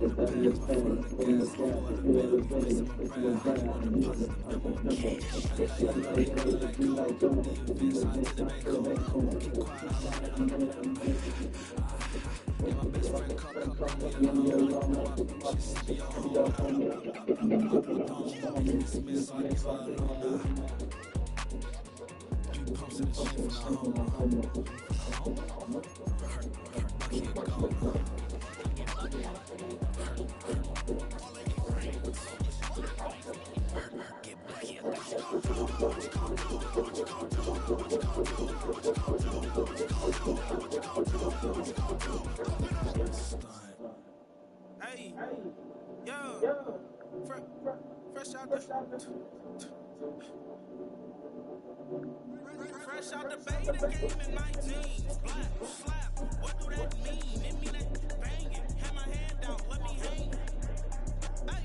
Hey, yo, fresh out the beta game in my jeans. Black, slap, what do that mean? It mean that banging. Have my hand out, let me hang. Hey,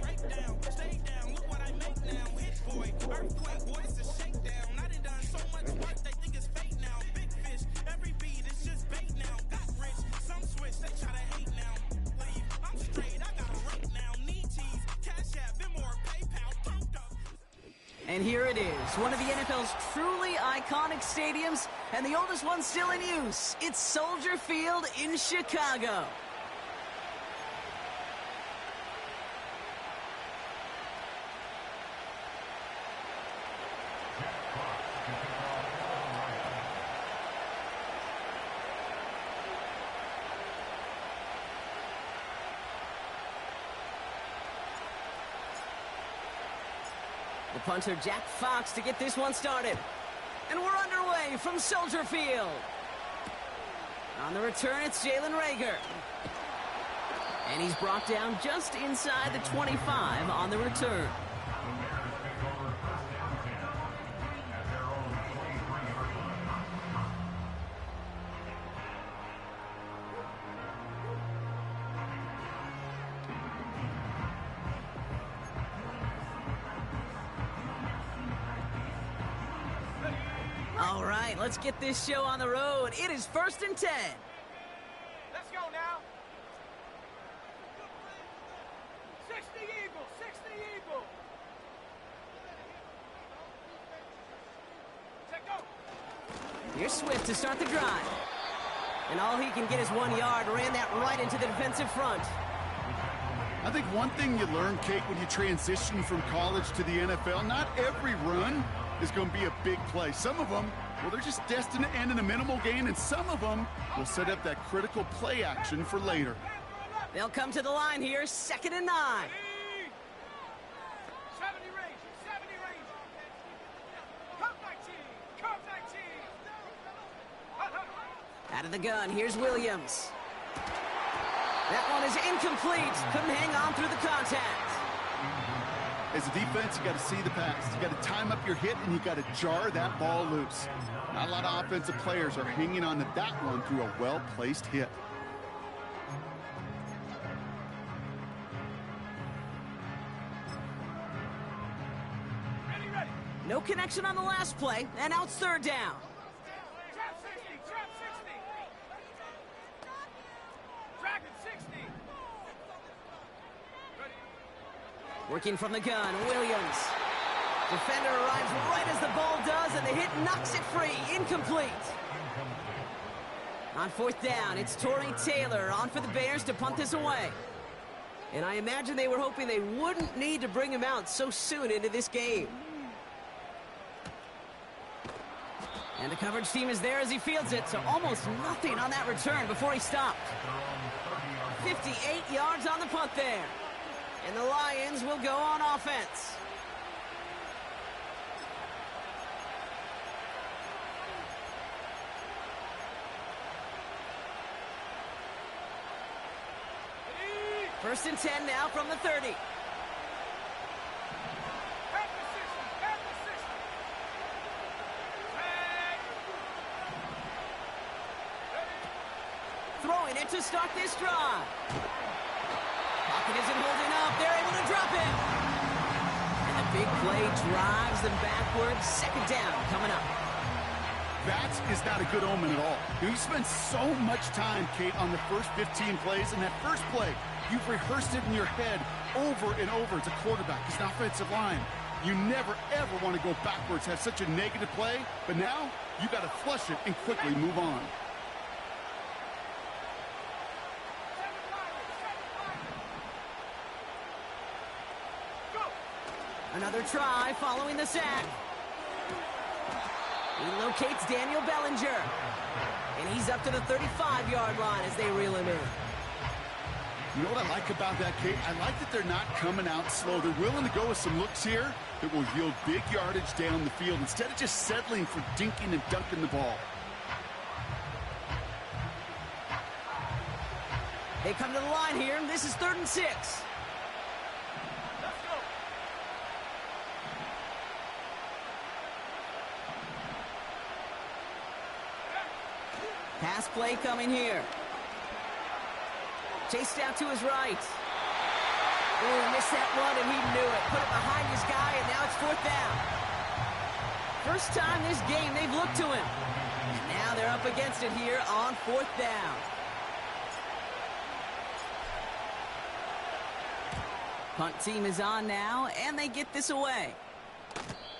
break down, stay down. Look what I make now. Hit boy, earthquake, boy, it's a shakedown. I done so much work, they think it's fake now. Big fish, every beat is just bait now. Got rich, some switch, they try to hate now. Leave, I'm straight, I got a rate now. Need cheese, cash app, Venmo or PayPal, pumped up. And here it is, one of the NFL's truly iconic stadiums, and the oldest one still in use. It's Soldier Field in Chicago. The punter, Jack Fox, to get this one started. And we're underway from Soldier Field. On the return, it's Jalen Reagor. And he's brought down just inside the 25 on the return. All right, let's get this show on the road. It is 1st and 10. Let's go now. 60 Eagles, 60 Eagles. Take go. Here's Swift to start the drive. And all he can get is 1 yard. Ran that right into the defensive front. I think one thing you learn, Kate, when you transition from college to the NFL, not every run is going to be a big play. Some of them, well, they're just destined to end in a minimal gain, and some of them will set up that critical play action for later. They'll come to the line here, 2nd and 9. 70 range, 70 range. Contact team, contact team. Out of the gun, here's Williams. That one is incomplete. Couldn't hang on through the contact. As a defense, you got to see the pass. You got to time up your hit, and you got to jar that ball loose. Not a lot of offensive players are hanging on to that one through a well-placed hit. Ready. No connection on the last play, and now it's 3rd down. Trap 60, trap 60. Dragon 60. Working from the gun, Williams. Defender arrives right as the ball does, and the hit knocks it free. Incomplete. On 4th down, it's Torrey Taylor on for the Bears to punt this away. And I imagine they were hoping they wouldn't need to bring him out so soon into this game. And the coverage team is there as he fields it, so almost nothing on that return before he stopped. 58 yards on the punt there. And the Lions will go on offense. First and 10 now from the 30. Throwing it to start this drive. Pocket isn't holding up. They're able to drop him. And the big play drives them backwards. 2nd down coming up. That is not a good omen at all. You spend so much time, Kate, on the first 15 plays, and that first play, you've rehearsed it in your head over and over as a quarterback, as an offensive line. You never, ever want to go backwards, have such a negative play, but now you got to flush it and quickly move on. Another try following the sack. He locates Daniel Bellinger. And he's up to the 35-yard line as they reel him in. You know what I like about that, Kate? I like that they're not coming out slow. They're willing to go with some looks here that will yield big yardage down the field instead of just settling for dinking and dunking the ball. They come to the line here, and this is 3rd and 6. Pass play coming here. Chased out to his right. Oh, missed that one, and he knew it. Put it behind his guy, and now it's 4th down. First time this game they've looked to him. And now they're up against it here on 4th down. Punt team is on now, and they get this away.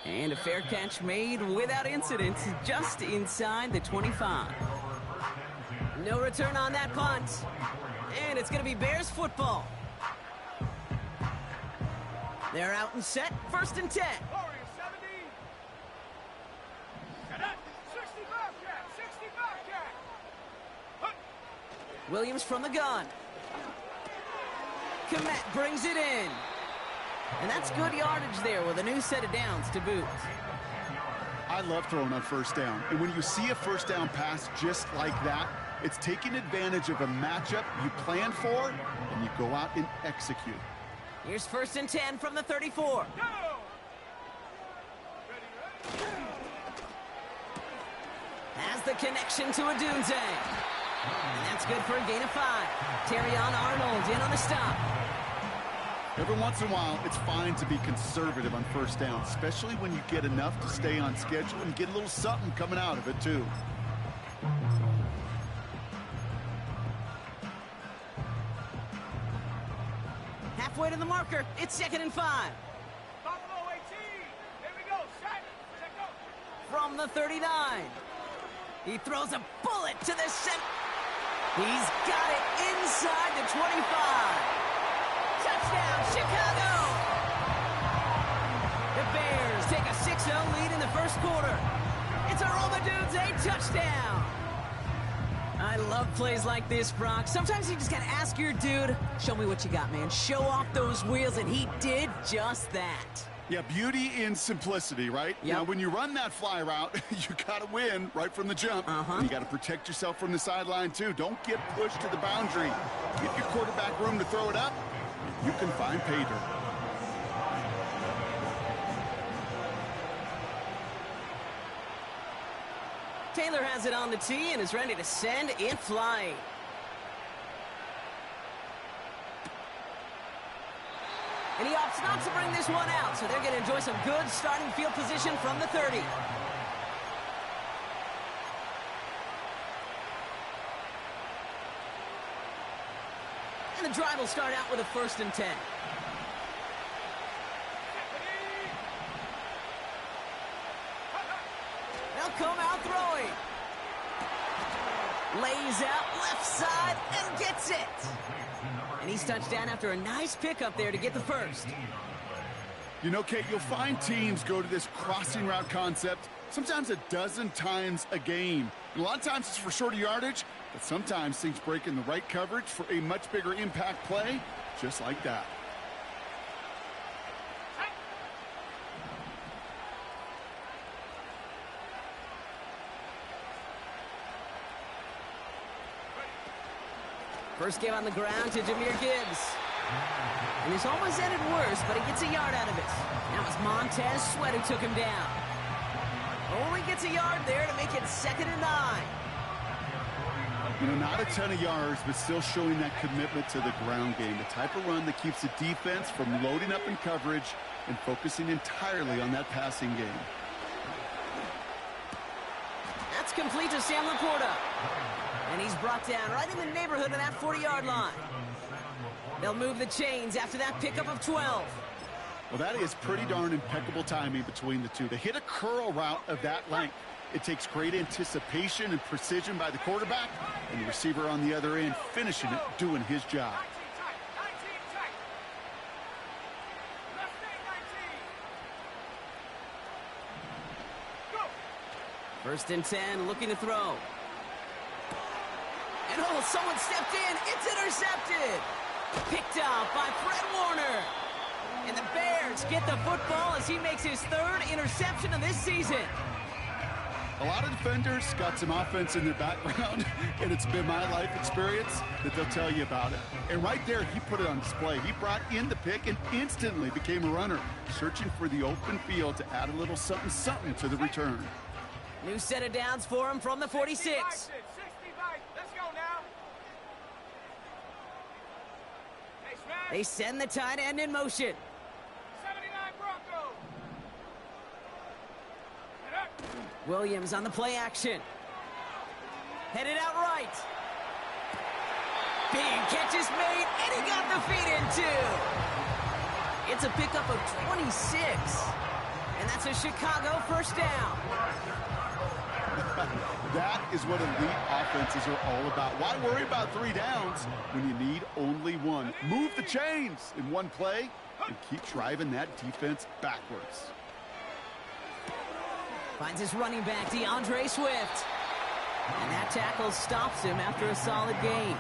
And a fair catch made without incident, just inside the 25. No return on that punt. And it's going to be Bears football. They're out and set, 1st and 10. Williams from the gun. Komet brings it in. And that's good yardage there with a new set of downs to boot. I love throwing on 1st down. And when you see a 1st down pass just like that, it's taking advantage of a matchup you plan for, and you go out and execute. Here's 1st and 10 from the 34. Has the connection to Adunze. And that's good for a gain of 5. Terrion Arnold in on the stop. Every once in a while, it's fine to be conservative on 1st down, especially when you get enough to stay on schedule and get a little something coming out of it, too. Halfway to the marker. It's 2nd and 5. Buffalo 18. Here we go. Set. Go. From the 39. He throws a bullet to the center. He's got it inside the 25. Touchdown, Chicago! The Bears take a 6-0 lead in the 1st quarter. It's a Roma Dudes a touchdown. I love plays like this, Brock. Sometimes you just gotta ask your dude, show me what you got, man. Show off those wheels, and he did just that. Yeah, beauty in simplicity, right? Yep. Now, when you run that fly route, you got to win right from the jump. And you got to protect yourself from the sideline, too. Don't get pushed to the boundary. Give your quarterback room to throw it up. You can find pay dirt. Taylor has it on the tee and is ready to send it flying. And he opts not to bring this one out, so they're going to enjoy some good starting field position from the 30. And the drive will start out with a 1st and 10. They'll come out throwing. Lays out left side and gets it. And he's touched down after a nice pickup there to get the 1st. You know, Kate, you'll find teams go to this crossing route concept sometimes a dozen times a game. And a lot of times it's for shorter yardage, but sometimes things break in the right coverage for a much bigger impact play, just like that. First game on the ground to Jahmyr Gibbs. And he's almost ended worse, but he gets a yard out of it. That was Montez Sweat who took him down. Only gets a yard there to make it 2nd and 9. You know, not a ton of yards, but still showing that commitment to the ground game. The type of run that keeps the defense from loading up in coverage and focusing entirely on that passing game. complete to Sam Laporta. And he's brought down right in the neighborhood of that 40-yard line. They'll move the chains after that pickup of 12. Well, that is pretty darn impeccable timing between the two. To hit a curl route of that length, it takes great anticipation and precision by the quarterback, and the receiver on the other end finishing it, doing his job. 19 tight. Left eight, 19. Go. First and 10, looking to throw. And oh, someone stepped in. It's intercepted. Picked up by Fred Warner. And the Bears get the football as he makes his third interception of this season. A lot of defenders got some offense in their background, and it's been my life experience that they'll tell you about it. And right there, he put it on display. He brought in the pick and instantly became a runner, searching for the open field to add a little something to the return. New set of downs for him from the 46. 65. Let's go now. Hey, smash. They send the tight end in motion. 79 Broncos. Get up. Williams on the play action. Headed out right. Big catch is made, and he got the feet in too. It's a pickup of 26. And that's a Chicago first down. That is what elite offenses are all about. Why worry about 3 downs when you need only one? Move the chains in one play and keep driving that defense backwards. Finds his running back, DeAndre Swift. And that tackle stops him after a solid gain.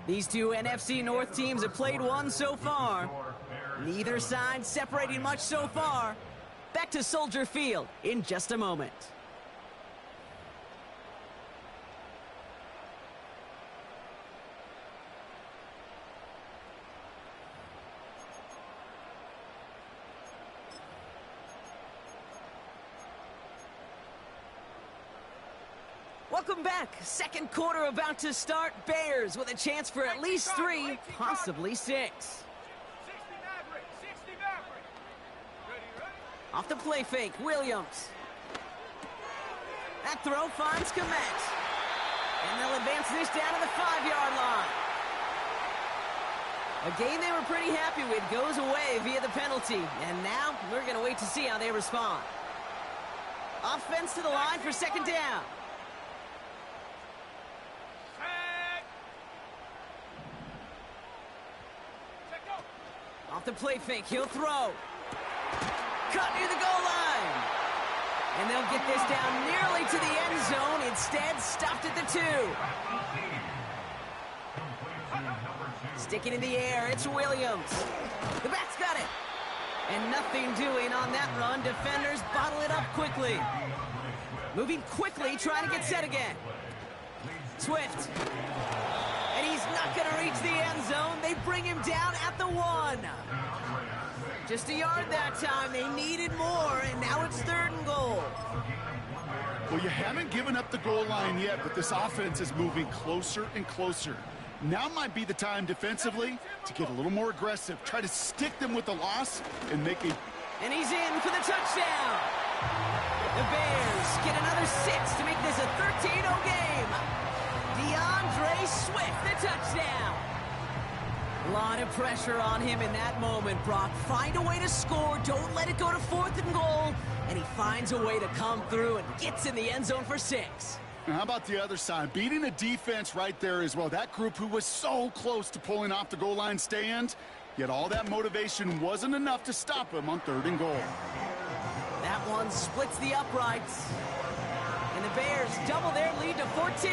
These two NFC North teams have played one so far. Neither side separating much so far. Back to Soldier Field in just a moment. Welcome back. Second quarter about to start. Bears with a chance for at least 3, possibly 6. 60 Maverick. 60 Maverick. Ready. Off the play fake, Williams. That throw finds Komet. And they'll advance this down to the 5-yard line. A game they were pretty happy with goes away via the penalty. And now we're going to wait to see how they respond. Offense to the line for second down. Off the play fake, he'll throw. Cut near the goal line. And they'll get this down nearly to the end zone. Instead, stopped at the 2. Sticking in the air, it's Williams. The back's got it. And nothing doing on that run. Defenders bottle it up quickly. Moving quickly, trying to get set again. Swift. And he's not going to reach the end zone. They bring him down at the 1. Just a yard that time. They needed more, and now it's 3rd and goal. Well, you haven't given up the goal line yet, but this offense is moving closer and closer. Now might be the time defensively to get a little more aggressive. Try to stick them with the loss and make it. And he's in for the touchdown. The Bears get another 6 to make this a 13-0 game. DeAndre Swift, the touchdown. A lot of pressure on him in that moment, Brock. Find a way to score. Don't let it go to 4th and goal. And he finds a way to come through and gets in the end zone for 6. Now, how about the other side? Beating a defense right there as well. That group who was so close to pulling off the goal line stand, yet all that motivation wasn't enough to stop him on 3rd and goal. That one splits the uprights. And the Bears double their lead to 14.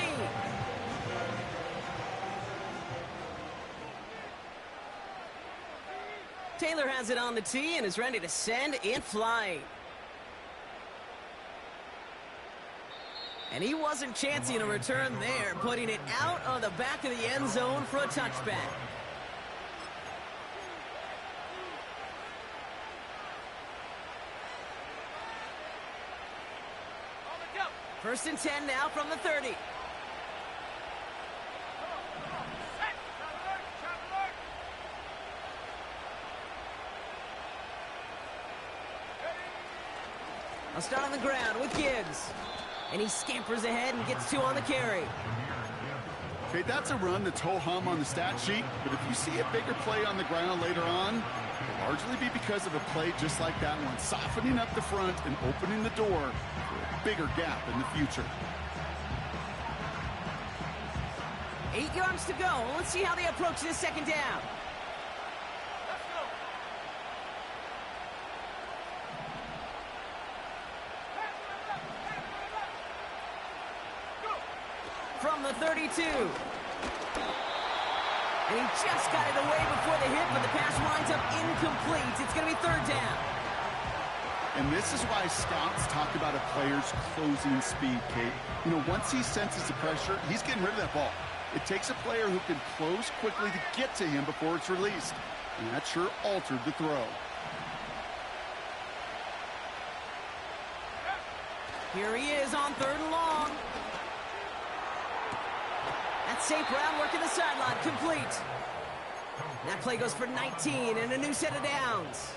Taylor has it on the tee and is ready to send it flying. And he wasn't chancing a return there, putting it out of the back of the end zone for a touchback. First and 10 now from the 30. I'll start on the ground with Gibbs. And he scampers ahead and gets 2 on the carry. Okay, that's a run that's ho-hum on the stat sheet, but if you see a bigger play on the ground later on, it'll largely be because of a play just like that one, softening up the front and opening the door for a bigger gap in the future. 8 yards to go. Let's see how they approach this second down. From the 32. And he just got it away before the hit, but the pass winds up incomplete. It's going to be third down. And this is why scouts talk about a player's closing speed, Kate. You know, once he senses the pressure, he's getting rid of that ball. It takes a player who can close quickly to get to him before it's released. And that sure altered the throw. Here he is on third and long. That's St. Brown working the sideline, complete. That play goes for 19 and a new set of downs.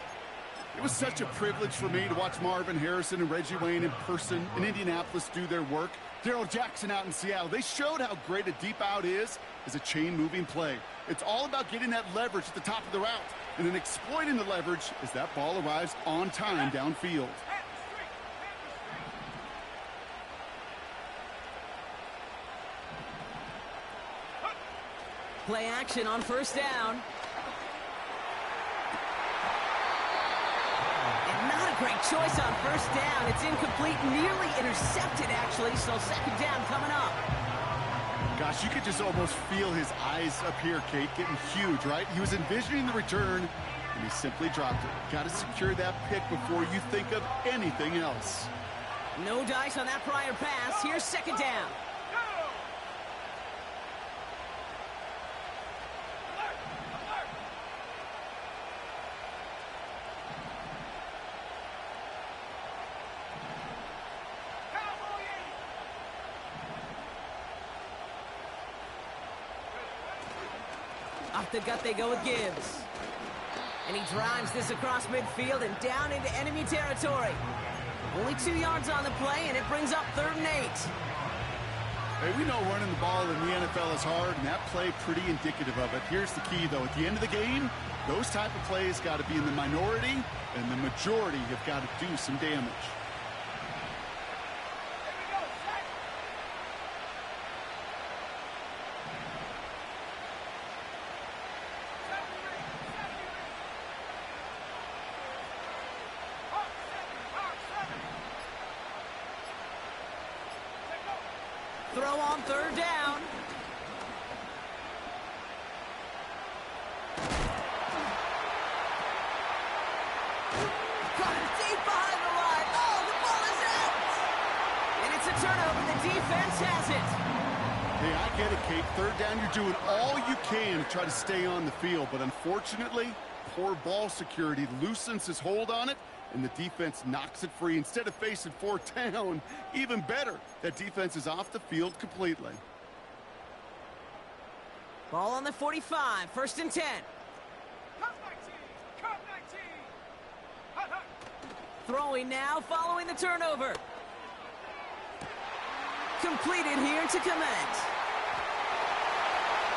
It was such a privilege for me to watch Marvin Harrison and Reggie Wayne in person in Indianapolis do their work. Darrell Jackson out in Seattle. They showed how great a deep out is as a chain-moving play. It's all about getting that leverage at the top of the route and then exploiting the leverage as that ball arrives on time downfield. Play action on first down. And not a great choice on first down. It's incomplete, nearly intercepted, actually, so second down coming up. Gosh, you could just almost feel his eyes up here, Kate, getting huge, right? He was envisioning the return, and he simply dropped it. Got to secure that pick before you think of anything else. No dice on that prior pass. Here's second down. Off the gut they go with Gibbs. And he drives this across midfield and down into enemy territory. Only 2 yards on the play, and it brings up third and 8. Hey, we know running the ball in the NFL is hard, and that play pretty indicative of it. Here's the key, though. At the end of the game, those type of plays got to be in the minority, and the majority have got to do some damage. Throw on third down. Caught him deep behind the line. Oh, the ball is out. And it's a turnover. The defense has it. Hey, I get it, Kate. Third down, you're doing all you can to try to stay on the field. But unfortunately, poor ball security loosens his hold on it, and the defense knocks it free. Instead of facing fourth down, even better, that defense is off the field completely. Ball on the 45, first and 10. Throwing now, following the turnover. Completed here to Clement.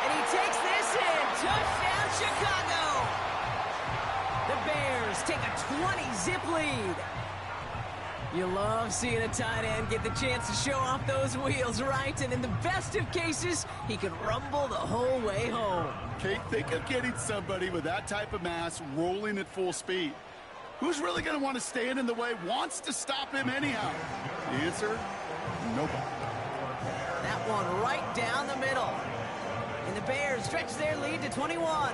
And he takes this in. Touchdown, Chicago. The Bears take a 20-zip lead. You love seeing a tight end get the chance to show off those wheels, right? And in the best of cases, he can rumble the whole way home. Kate, think of getting somebody with that type of mass rolling at full speed. Who's really going to want to stand in the way, wants to stop him anyhow? The answer, nobody. That one right down the middle. And the Bears stretch their lead to 21.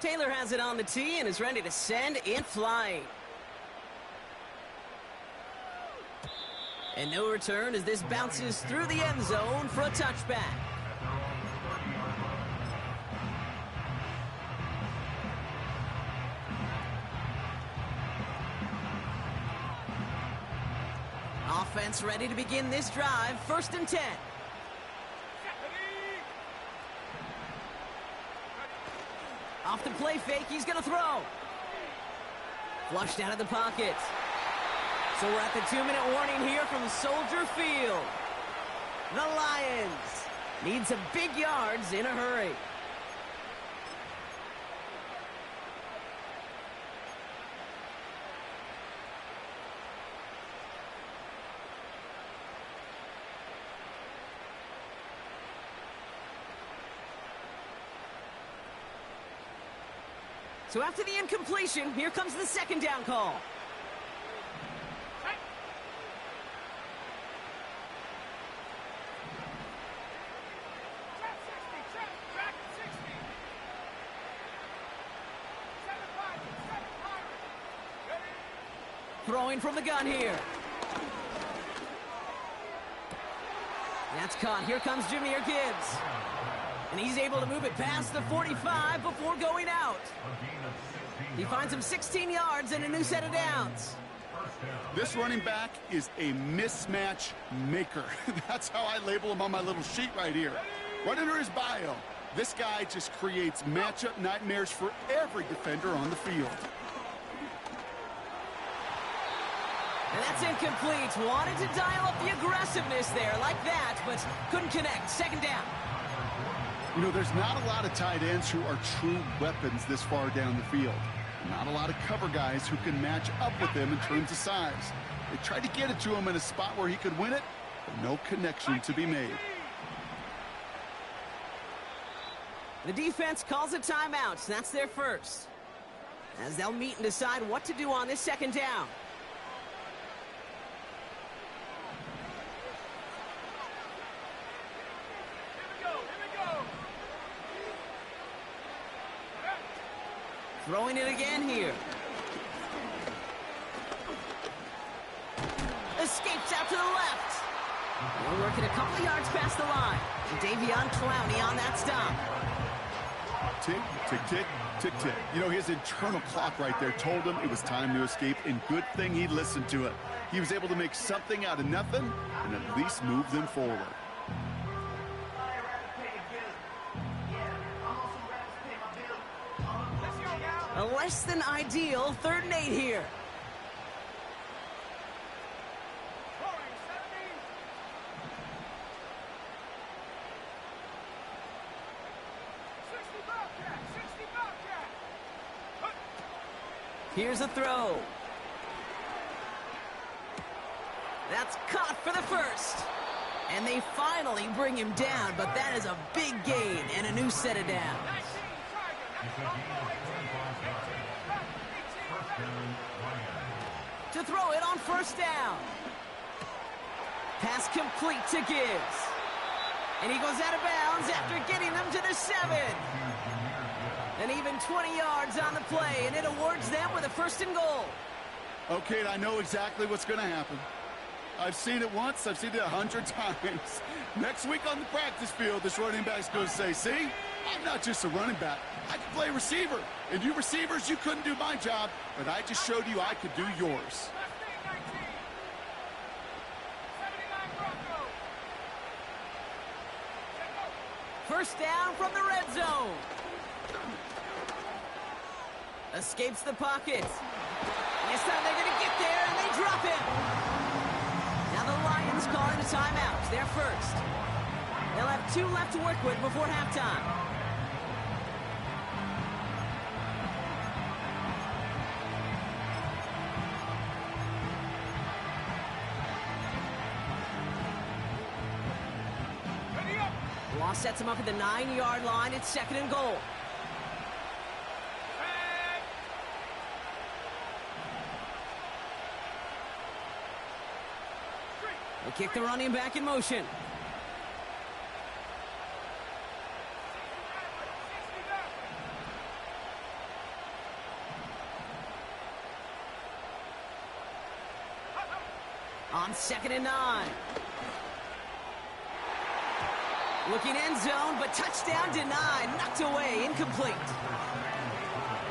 Taylor has it on the tee and is ready to send it flying. And no return as this bounces through the end zone for a touchback. Offense ready to begin this drive. 1st and 10. Off the play fake, he's going to throw. Flushed out of the pocket. So we're at the 2-minute warning here from Soldier Field. The Lions need some big yards in a hurry. So after the incompletion, here comes the 2nd down call. Throwing from the gun here. That's caught. Here comes Jahmyr Gibbs. And he's able to move it past the 45 before going out. He finds him 16 yards and a new set of downs. This running back is a mismatch maker. That's how I label him on my little sheet right here. Right under his bio, this guy just creates matchup nightmares for every defender on the field. And that's incomplete. Wanted to dial up the aggressiveness there like that, but couldn't connect. 2nd down. You know, there's not a lot of tight ends who are true weapons this far down the field. Not a lot of cover guys who can match up with him in terms of size. They tried to get it to him in a spot where he could win it, but no connection to be made. The defense calls a timeout. That's their first. As they'll meet and decide what to do on this 2nd down. Throwing it again here. Escapes out to the left. They're working a couple of yards past the line. Davion Clowney on that stop. Tick, tick, tick, tick, tick. You know, his internal clock right there told him it was time to escape, and good thing he listened to it. He was able to make something out of nothing and at least move them forward. A less than ideal 3rd and 8 here. Here's a throw. That's caught for the first. And they finally bring him down, but that is a big gain and a new set of downs. To throw it on 1st down. Pass complete to Gibbs. And he goes out of bounds after getting them to the 7. And even 20 yards on the play, and it awards them with a 1st and goal. Okay, I know exactly what's going to happen. I've seen it once, I've seen it 100 times. Next week on the practice field, this running back's going to say, see, I'm not just a running back. I can play receiver. And you receivers, you couldn't do my job, but I just showed you I could do yours. First down from the red zone. Escapes the pocket. This time they're going to get there, and they drop him. Now the Lions calling a timeout. They're first. They'll have 2 left to work with before halftime. Loss sets him up at the 9-yard line. It's 2nd and goal. They kick the running back in motion. On 2nd and 9. Looking end zone, but touchdown denied. Knocked away, incomplete.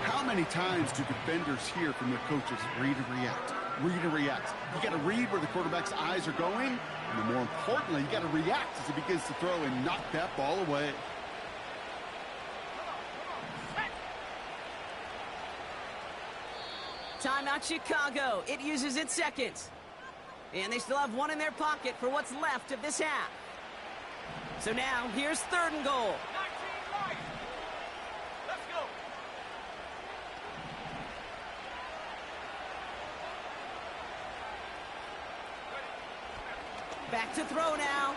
How many times do defenders hear from their coaches, read and react? where you're going to react. You got to read where the quarterback's eyes are going, and then more importantly, you got to react as he begins to throw and knock that ball away. Timeout Chicago. It uses its second. And they still have one in their pocket for what's left of this half. So now, here's 3rd and goal. 19 right. Let's go. Back to throw now.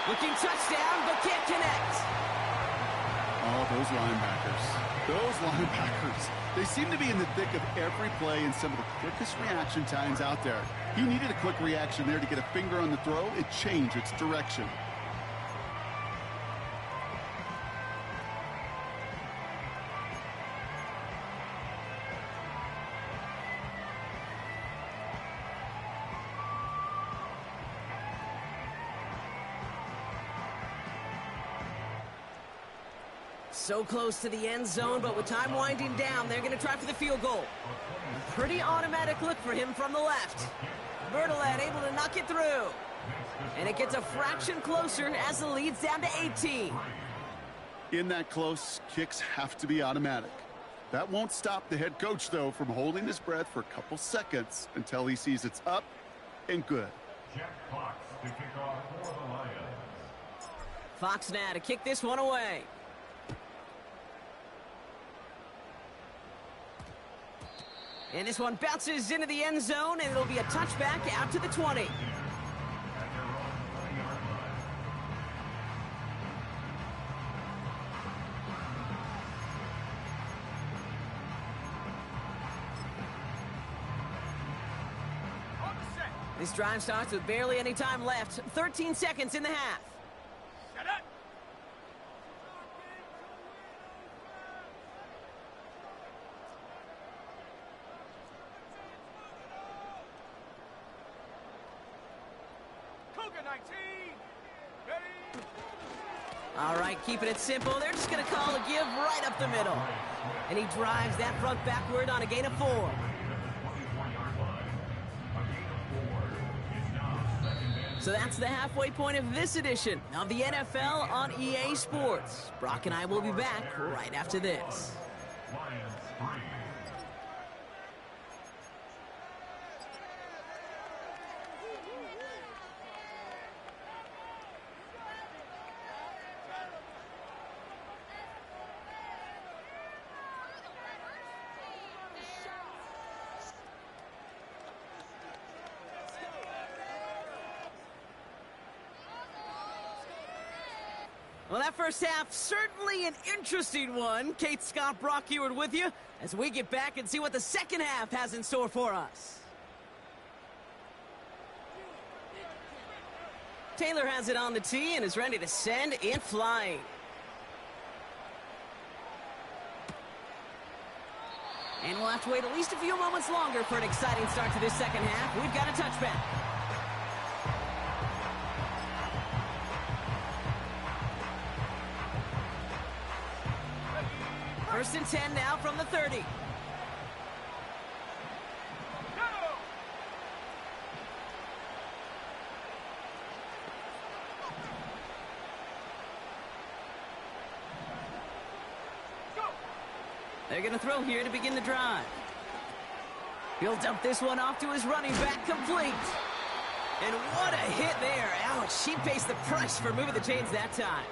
Looking touchdown, but can't connect. Oh, those linebackers. Those linebackers. They seem to be in the thick of every play and some of the quickest reaction times out there. He needed a quick reaction there to get a finger on the throw and change its direction. So close to the end zone, but with time winding down, they're going to try for the field goal. A pretty automatic look for him from the left. Bertolet able to knock it through. And it gets a fraction closer as the lead's down to 18. In that close, kicks have to be automatic. That won't stop the head coach, though, from holding his breath for a couple seconds until he sees it's up and good. Jack Fox to kick off for the Lions. Fox now to kick this one away. And this one bounces into the end zone, and it'll be a touchback out to the 20. This drive starts with barely any time left. 13 seconds in the half. Shut up. Cougar 19. Ready. All right, keeping it simple. They're just going to call a give right up the middle. And he drives that front backward on a gain of 4. So that's the halfway point of this edition of the NFL on EA Sports. Brock and I will be back right after this. Lions 3. Well, that first half, certainly an interesting one. Kate Scott, Brock Eward with you as we get back and see what the second half has in store for us. Taylor has it on the tee and is ready to send it flying. And we'll have to wait at least a few moments longer for an exciting start to this second half. We've got a touchback. First and 10 now from the 30. They're going to throw here to begin the drive. He'll dump this one off to his running back, complete. And what a hit there. Ouch, she pays the price for moving the chains that time.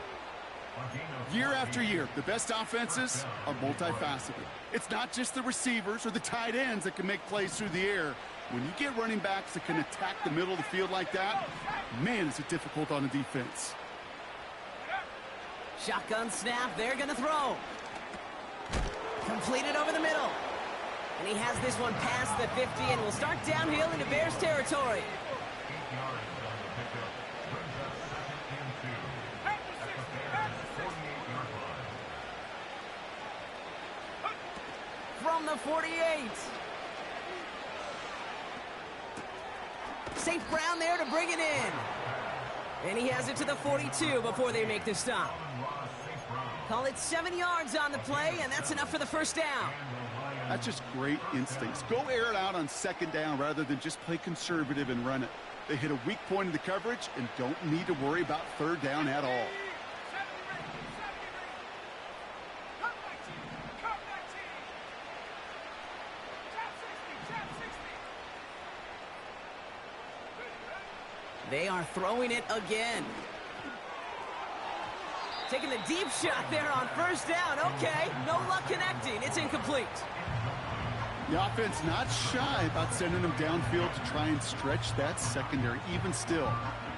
Year after year, the best offenses are multifaceted. It's not just the receivers or the tight ends that can make plays through the air. When you get running backs that can attack the middle of the field like that, man, is it difficult on the defense. Shotgun snap, they're going to throw. Completed over the middle. And he has this one past the 50 and will start downhill into Bears territory. 8 yards on the pickup. Brings up 2nd and 2. At the Bears' 48-yard line. From the 48. St. Brown there to bring it in. And he has it to the 42 before they make the stop. Call it 7 yards on the play, and that's enough for the first down. And the Lions That's just great instincts. Go air it out on second down rather than just play conservative and run it. They hit a weak point in the coverage and don't need to worry about third down at all. They are throwing it again. Taking the deep shot there on first down. Okay, no luck connecting. It's incomplete. The offense not shy about sending them downfield to try and stretch that secondary. Even still,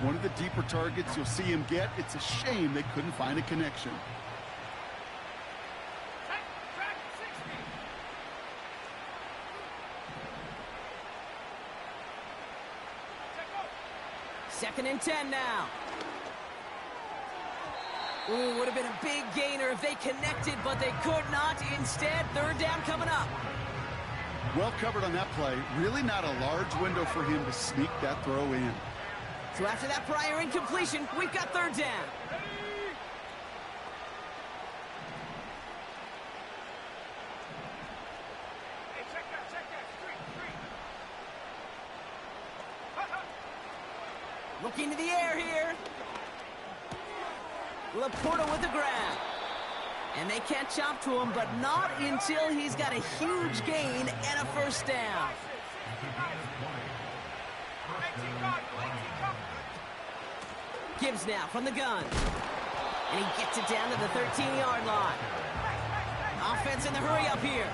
one of the deeper targets you'll see him get. It's a shame they couldn't find a connection. Second and 10 now. Ooh, would have been a big gainer if they connected, but they could not. Instead, third down coming up. Well covered on that play. Really not a large window for him to sneak that throw in. So after that prior incompletion, we've got third down. Looking to the air here. Laporta with the grab. And they catch up to him, but not until he's got a huge gain and a first down. Gibbs now from the gun. And he gets it down to the 13-yard line. Offense in the hurry up here.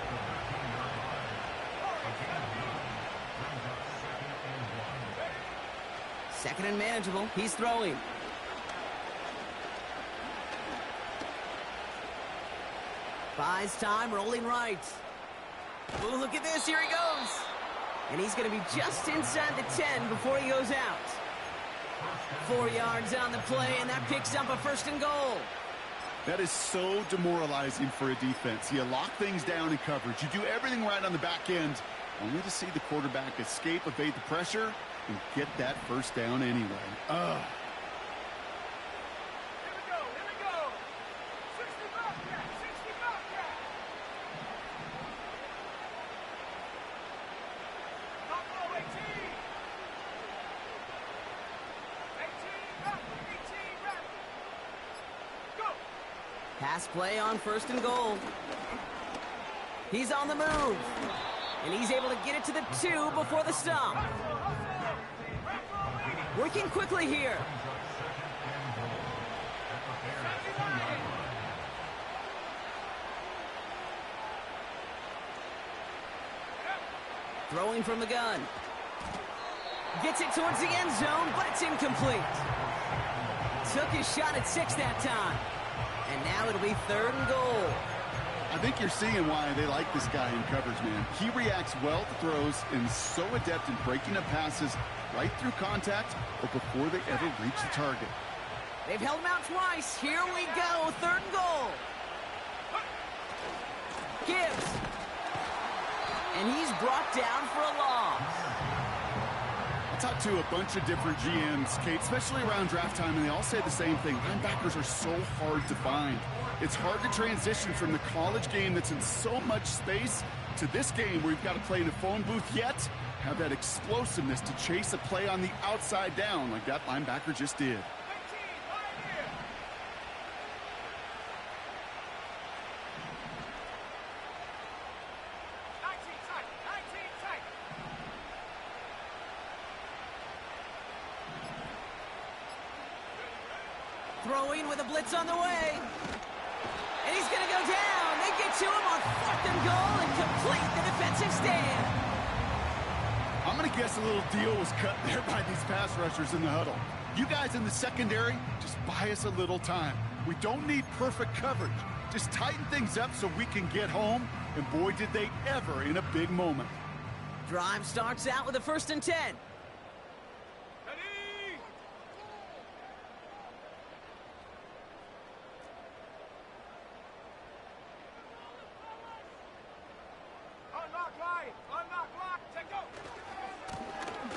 Second and manageable. He's throwing. Buys time, rolling right. Ooh, look at this. Here he goes. And he's going to be just inside the 10 before he goes out. 4 yards on the play, and that picks up a first and goal. That is so demoralizing for a defense. You lock things down in coverage. You do everything right on the back end, only to see the quarterback escape, evade the pressure, and get that first down anyway. Ugh. Pass play on first and goal. He's on the move. And he's able to get it to the 2 before the stop. Working quickly here. Throwing from the gun. Gets it towards the end zone, but it's incomplete. Took his shot at 6 that time. And now it'll be third and goal. I think you're seeing why they like this guy in coverage, man. He reacts well to throws and is so adept in breaking up passes right through contact or before they ever reach the target. They've held him out twice. Here we go. Third and goal. Gibbs. And he's brought down for a loss. I talked to a bunch of different GMs, Kate, especially around draft time, and they all say the same thing. Linebackers are so hard to find. It's hard to transition from the college game that's in so much space to this game where you've got to play in a phone booth, yet have that explosiveness to chase a play on the outside down like that linebacker just did. Throwing with a blitz on the way. And he's going to go down. They get to him on fourth and goal and complete the defensive stand. I'm going to guess a little deal was cut there by these pass rushers in the huddle. You guys in the secondary, just buy us a little time. We don't need perfect coverage. Just tighten things up so we can get home. And boy, did they ever in a big moment. Drive starts out with a first and 10.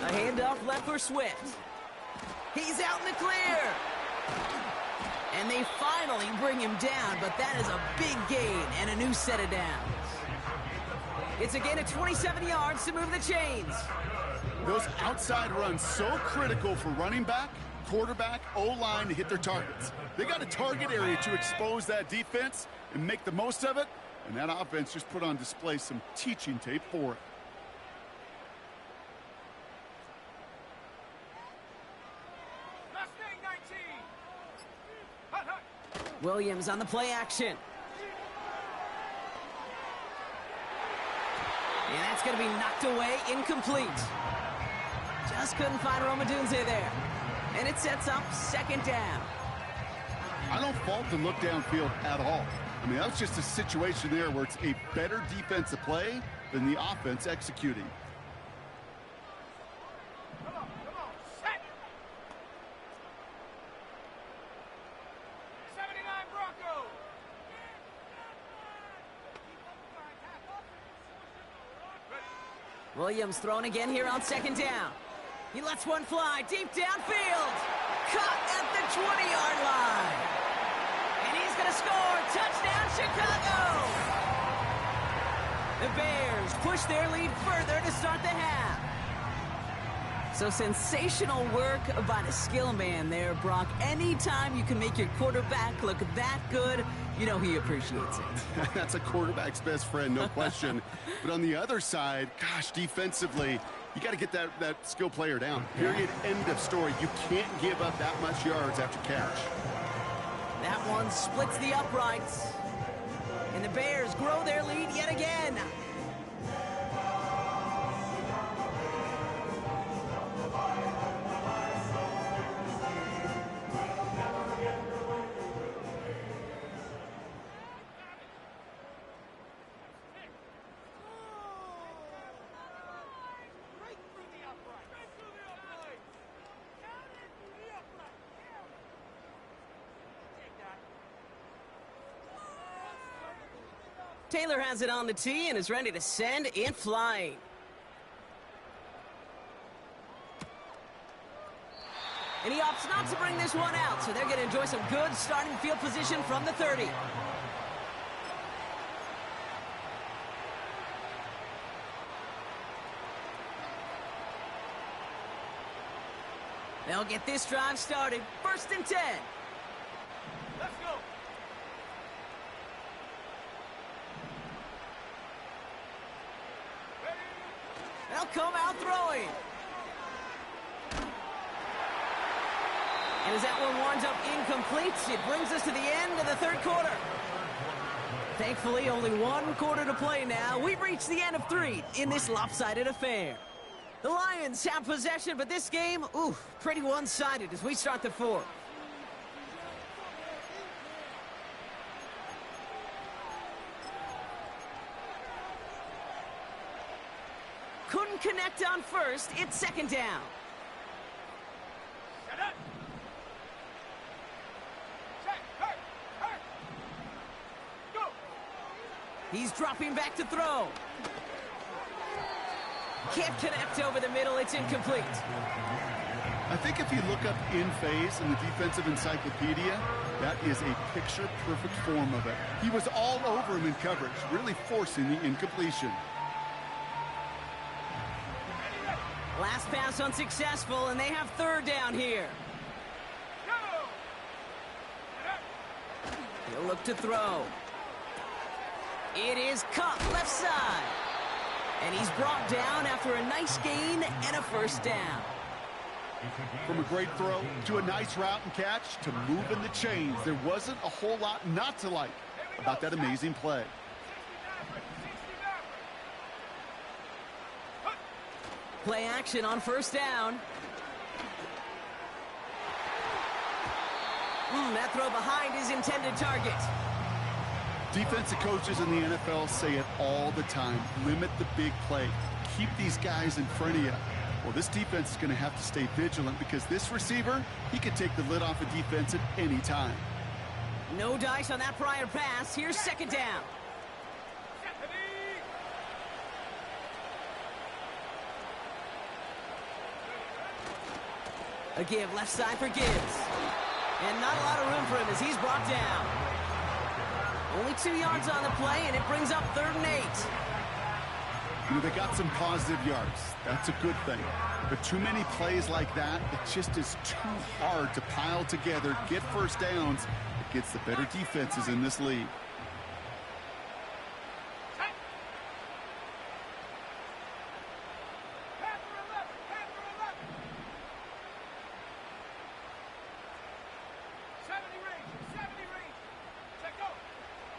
A handoff left for Swift. He's out in the clear. And they finally bring him down, but that is a big gain and a new set of downs. It's a gain of 27 yards to move the chains. Those outside runs so critical for running back, quarterback, O-line to hit their targets. They got a target area to expose that defense and make the most of it, and that offense just put on display some teaching tape for it. Mustang 19. Hut, hut. Williams on the play action. And that's going to be knocked away, incomplete. Just couldn't find Romadunze there. And it sets up second down. I don't fault the look downfield at all. I mean, that was just a situation there where it's a better defensive play than the offense executing. Come on, set. 79 Broncos. Williams throwing again here on second down. He lets one fly deep downfield. Caught at the 20-yard line. And he's going to score. Touchdown, Chicago. The Bears push their lead further to start the half. So sensational work by the skill man there, Brock. Anytime you can make your quarterback look that good, you know he appreciates it. That's a quarterback's best friend, no question. But on the other side, gosh, defensively, you got to get that skill player down. Period. End of story. You can't give up that much yards after catch. That one splits the uprights. And the Bears grow their lead yet again. Taylor has it on the tee and is ready to send it flying. And he opts not to bring this one out, so they're going to enjoy some good starting field position from the 30. They'll get this drive started. 1st and 10. Let's go. They'll come out throwing. And as that one winds up incomplete, it brings us to the end of the 3rd quarter. Thankfully, only 1 quarter to play now. We've reached the end of 3 in this lopsided affair. The Lions have possession, but this game, pretty one-sided as we start the 4th. Couldn't connect on 1st. It's 2nd down. Set up. Check. Hurt. Go. He's dropping back to throw. Can't connect over the middle. It's incomplete. I think if you look up in phase in the defensive encyclopedia, that is a picture-perfect form of it. He was all over him in coverage, really forcing the incompletion. Last pass unsuccessful, and they have 3rd down here. Go. He'll look to throw. It is caught left side. And he's brought down after a nice gain and a 1st down. From a great throw to a nice route and catch to moving the chains, there wasn't a whole lot not to like about that amazing play. Play action on 1st down. That throw behind his intended target. Defensive coaches in the NFL say it all the time. Limit the big play. Keep these guys in front of you. Well, this defense is going to have to stay vigilant because this receiver, he could take the lid off a defense at any time. No dice on that prior pass. Here's 2nd down. A give left side for Gibbs. And not a lot of room for him as he's brought down. Only 2 yards on the play, and it brings up 3rd and 8. You know, they got some positive yards. That's a good thing. But too many plays like that, it just is too hard to pile together, get first downs. It gets the better defenses in this league.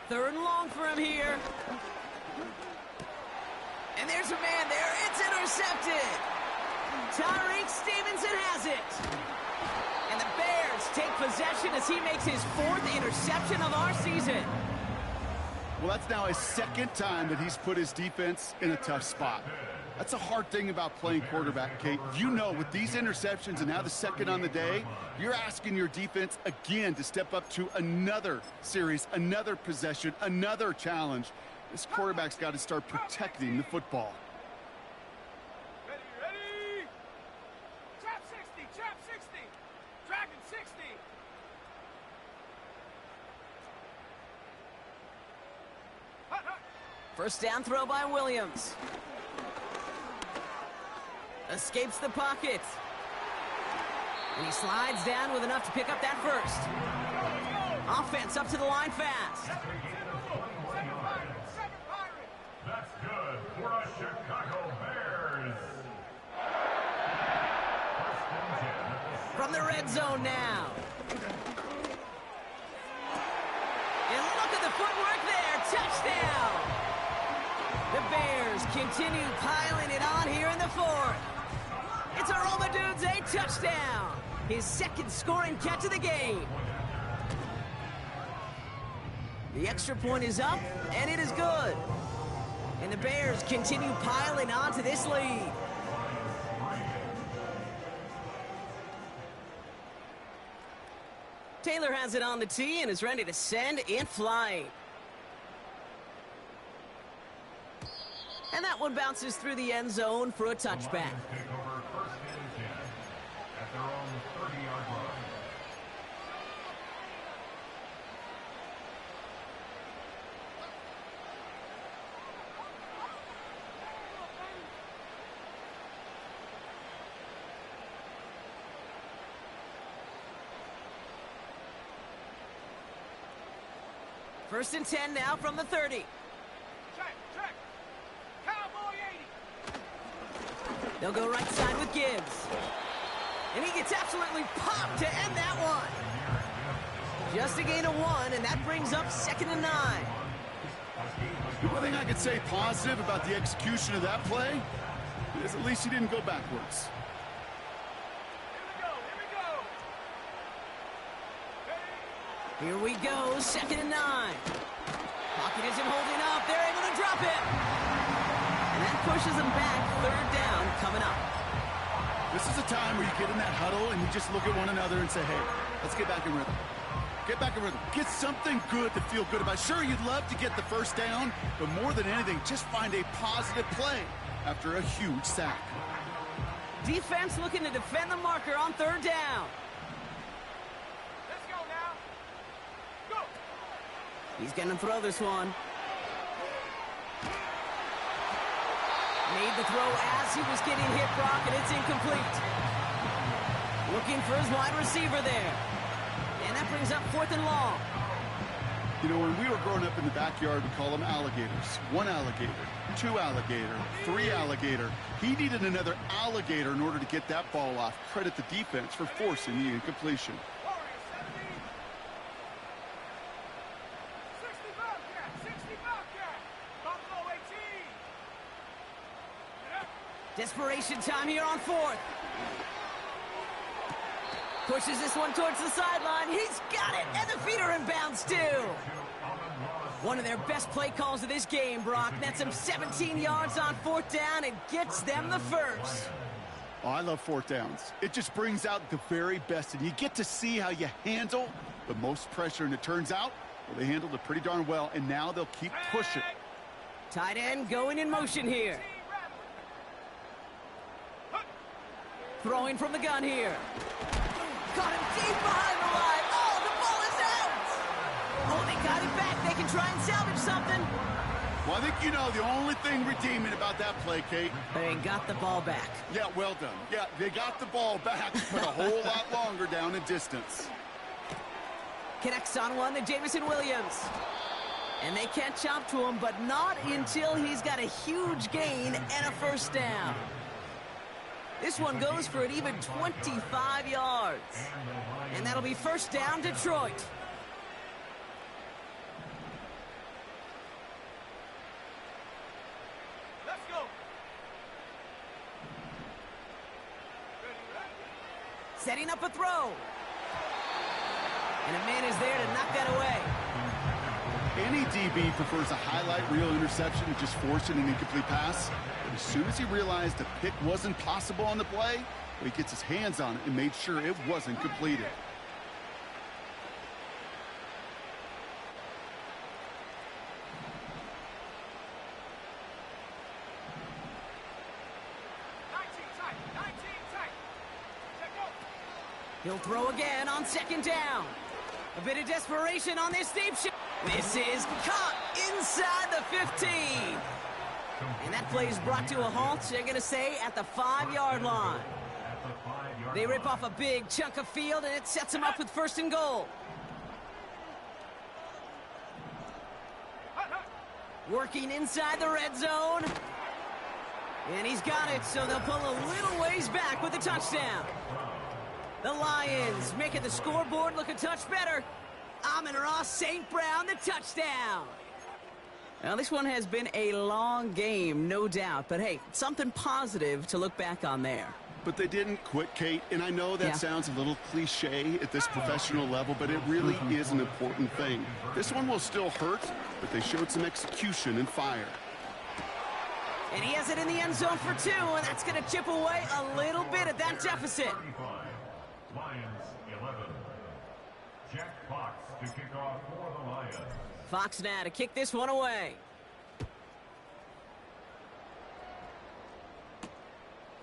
Third and long for him here. And there's a man there. It's intercepted. Tyreek Stevenson has it. And the Bears take possession as he makes his 4th interception of our season. Well, that's now his 2nd time that he's put his defense in a tough spot. That's a hard thing about playing quarterback, Kate. You know, with these interceptions and now the 2nd on the day, you're asking your defense again to step up to another series, another possession, another challenge. This quarterback's got to start protecting the football. Ready? Trap 60. Dragon 60. First down throw by Williams. Escapes the pocket. And he slides down with enough to pick up that first. Offense up to the line fast. That's good for the Chicago Bears. From the red zone now. And look at the footwork there. Touchdown. The Bears continue piling it on here in the 4th. It's a Romadude's a touchdown. His 2nd scoring catch of the game. The extra point is up, and it is good. And the Bears continue piling on to this lead. Taylor has it on the tee and is ready to send in flight. And that one bounces through the end zone for a touchback. Take over 1st and 10 at their own 30-yard line. First and 10 now from the 30. Check. Cowboy 80. They'll go right side with Gibbs. And he gets absolutely popped to end that one. Just a gain of 1, and that brings up 2nd and 9. The one thing I could say positive about the execution of that play is at least he didn't go backwards. Here we go, 2nd and 9. Pocket isn't holding up. They're able to drop it. And that pushes them back. 3rd down coming up. This is a time where you get in that huddle and you just look at one another and say, hey, let's get back in rhythm. Get back in rhythm. Get something good to feel good about. Sure, you'd love to get the first down, but more than anything, just find a positive play after a huge sack. Defense looking to defend the marker on 3rd down. Let's go now. Go. He's going to throw this one. Made the throw as he was getting hit, Brock, and it's incomplete. Looking for his wide receiver there. And that brings up 4th and long. You know, when we were growing up in the backyard, we call them alligators. 1 alligator, 2 alligator, 3 alligator. He needed another alligator in order to get that ball off. Credit the defense for forcing the incompletion. Warriors 70. 60 Bobcat. 60 Bobcat. Buffalo 18. Get up. Desperation time here on 4th. Pushes this one towards the sideline. He's got it, and the feet are in bounds too. One of their best play calls of this game, Brock. Nets them 17 yards on 4th down and gets them the first. Oh, I love 4th downs. It just brings out the very best, and you get to see how you handle the most pressure, and it turns out, well, they handled it pretty darn well, and now they'll keep pushing. Tight end going in motion here. Throwing from the gun here. Got him deep behind the line. Oh, the ball is out. Oh, they got it back. They can try and salvage something. Well, I think you know the only thing redeeming about that play, Kate. They got the ball back. Yeah, well done. Yeah, they got the ball back, but a whole lot longer down in distance. Connects on one to Jamison Williams. And they catch up to him, but not until he's got a huge gain and a first down. This one goes for an even 25 yards. And that'll be first down, Detroit. Let's go. Setting up a throw. And a man is there to knock that away. Any DB prefers a highlight reel interception to just forcing an incomplete pass. But as soon as he realized a pick wasn't possible on the play, he gets his hands on it and made sure it wasn't completed. He'll throw again on second down. A bit of desperation on this deep shot. This is caught inside the 15. And that play is brought to a halt, they're going to say, at the 5-yard line. They rip off a big chunk of field, and it sets them up with first and goal. Working inside the red zone. And he's got it, so they'll pull a little ways back with a touchdown. The Lions making the scoreboard look a touch better. Amon-Ra St. Brown, the touchdown. Now, this one has been a long game, no doubt. But, hey, something positive to look back on there. But they didn't quit, Kate. And I know that sounds a little cliche at this professional level, but it really is an important thing. This one will still hurt, but they showed some execution and fire. And he has it in the end zone for 2, and that's going to chip away a little bit at that deficit. Lions 11. Jack Fox to kick off for the Lions. Fox now to kick this one away.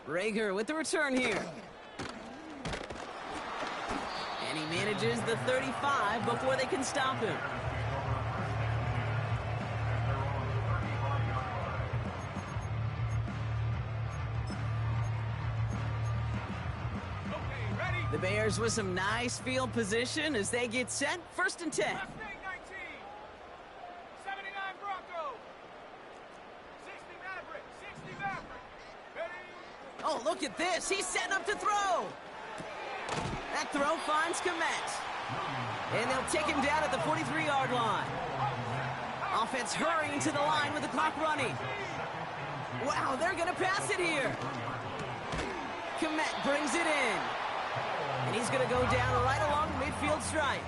Rager with the return here. And he manages the 35 before they can stop him. The Bears with some nice field position as they get set. First and 10. 19. 79 Broncos. 60 Maverick. 60 Maverick. Ready? Oh, look at this. He's setting up to throw. That throw finds Komet. And they'll take him down at the 43-yard line. Offense hurrying to the line with the clock running. Wow, they're going to pass it here. Komet brings it in. And he's going to go down right along the midfield stripe.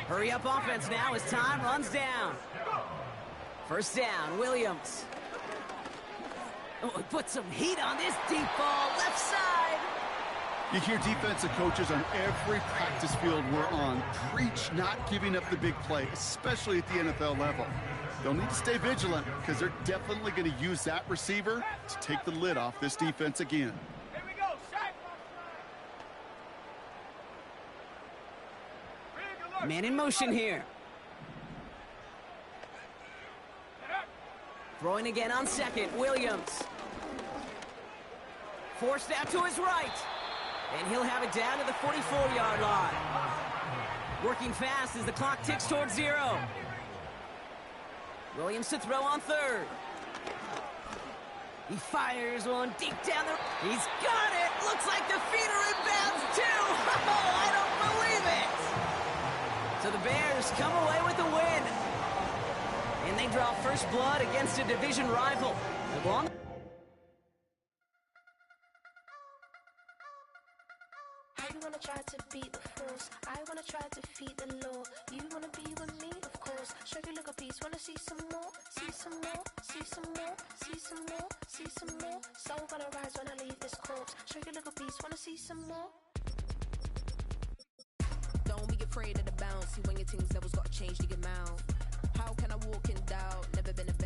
Hurry up offense now as time runs down. First down, Williams. Oh, he put some heat on this deep ball, left side. You hear defensive coaches on every practice field we're on preach not giving up the big play, especially at the NFL level. They'll need to stay vigilant because they're definitely going to use that receiver to take the lid off this defense again. Here we go. Shot. Man in motion here. Throwing again on second, Williams. Forced out to his right. And he'll have it down to the 44-yard line. Working fast as the clock ticks towards 0. Williams to throw on third. He fires one deep down the... He's got it! Looks like the feet are in bounds too! Oh, I don't believe it! So the Bears come away with the win. And they draw first blood against a division rival. I wanna try to beat the force. I wanna try to defeat the law. You wanna be with me, of course. Show you look a piece. Wanna see some more? See some more? See some more? See some more? See some more? Soul gonna rise when I leave this corpse. Show you look a piece. Wanna see some more? Don't be afraid of the bounce. See when your things levels gotta change to get mount. How can I walk in doubt? Never been a